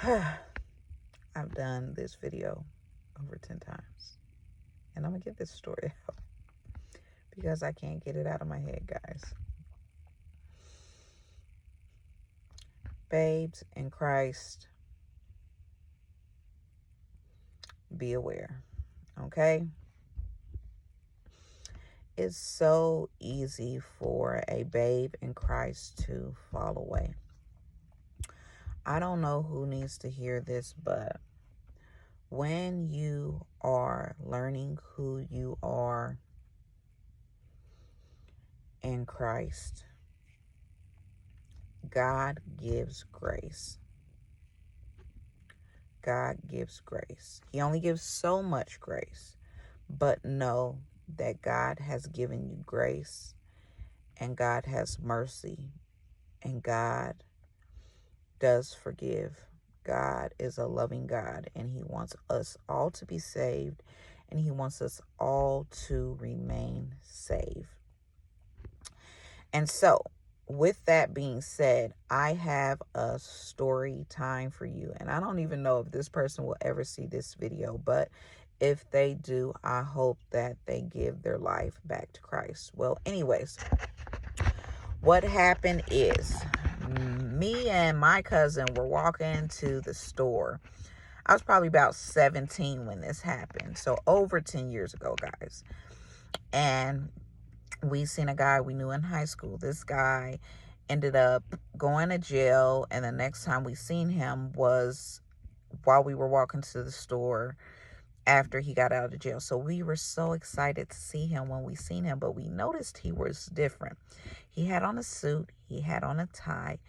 I've done this video over 10 times. And I'm going to get this story out because I can't get it out of my head, guys. Babes in Christ, be aware, okay? It's so easy for a babe in Christ to fall away. I don't know who needs to hear this, but when you are learning who you are in Christ, God gives grace. God gives grace. He only gives so much grace, but know that God has given you grace, and God has mercy, and God does forgive. God is a loving God, and He wants us all to be saved, and He wants us all to remain saved. And so, with that being said, I have a story time for you. And I don't even know if this person will ever see this video, but if they do, I hope that they give their life back to Christ. Well, anyways, what happened is me and my cousin were walking to the store. I was probably about 17 when this happened. So over 10 years ago, guys. And we seen a guy we knew in high school. This guy ended up going to jail, and the next time we seen him was while we were walking to the store after he got out of jail. So we were so excited to see him when we seen him, but we noticed he was different. He had on a suit, he had on a tie,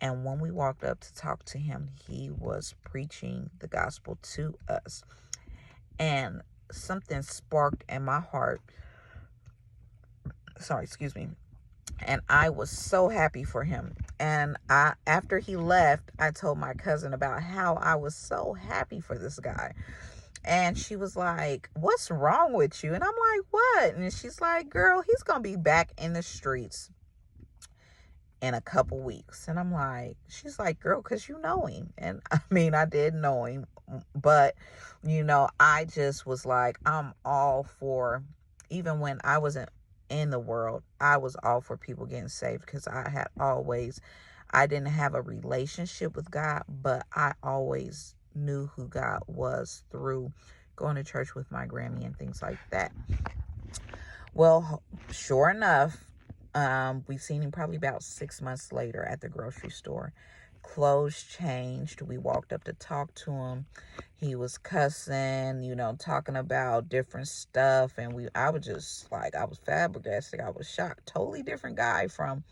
and when we walked up to talk to him, he was preaching the gospel to us. And something sparked in my heart. Excuse me. And I was so happy for him. And after he left, I told my cousin about how I was so happy for this guy. And she was like, "What's wrong with you?" And I'm like, "What?" And she's like, "Girl, he's going to be back in the streets in a couple weeks." And I'm like, she's like, "Girl, because you know him." And I mean, I did know him. But, I just was like, I'm all for, even when I wasn't in the world, I was all for people getting saved, because I didn't have a relationship with God, but I always knew who God was through going to church with my Grammy and things like that. Well, sure enough, we seen him probably about 6 months later at the grocery store. Clothes changed. We walked up to talk to him. He was cussing, talking about different stuff. And I was just like, I was flabbergasted. I was shocked. Totally different guy from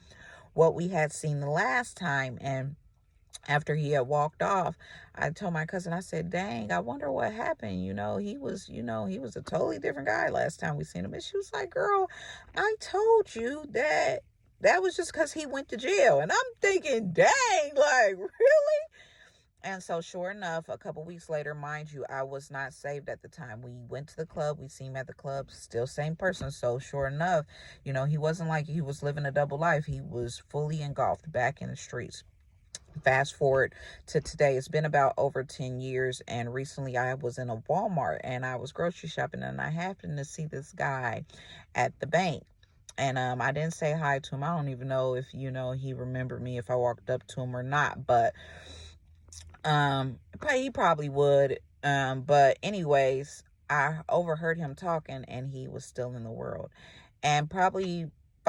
what we had seen the last time. And after he had walked off, I told my cousin, I said, "Dang, I wonder what happened. He was a totally different guy last time we seen him." And she was like, "Girl, I told you that was just because he went to jail." And I'm thinking, dang, like, really? And so sure enough, a couple weeks later, mind you, I was not saved at the time. We went to the club. We seen him at the club, still same person. So sure enough, he wasn't like he was living a double life. He was fully engulfed back in the streets. Fast forward to today, it's been about over 10 years, and recently I was in a Walmart and I was grocery shopping, and I happened to see this guy at the bank. And I didn't say hi to him. I don't even know if he remembered me, if I walked up to him or not, but he probably would. But anyways, I overheard him talking, and he was still in the world. And probably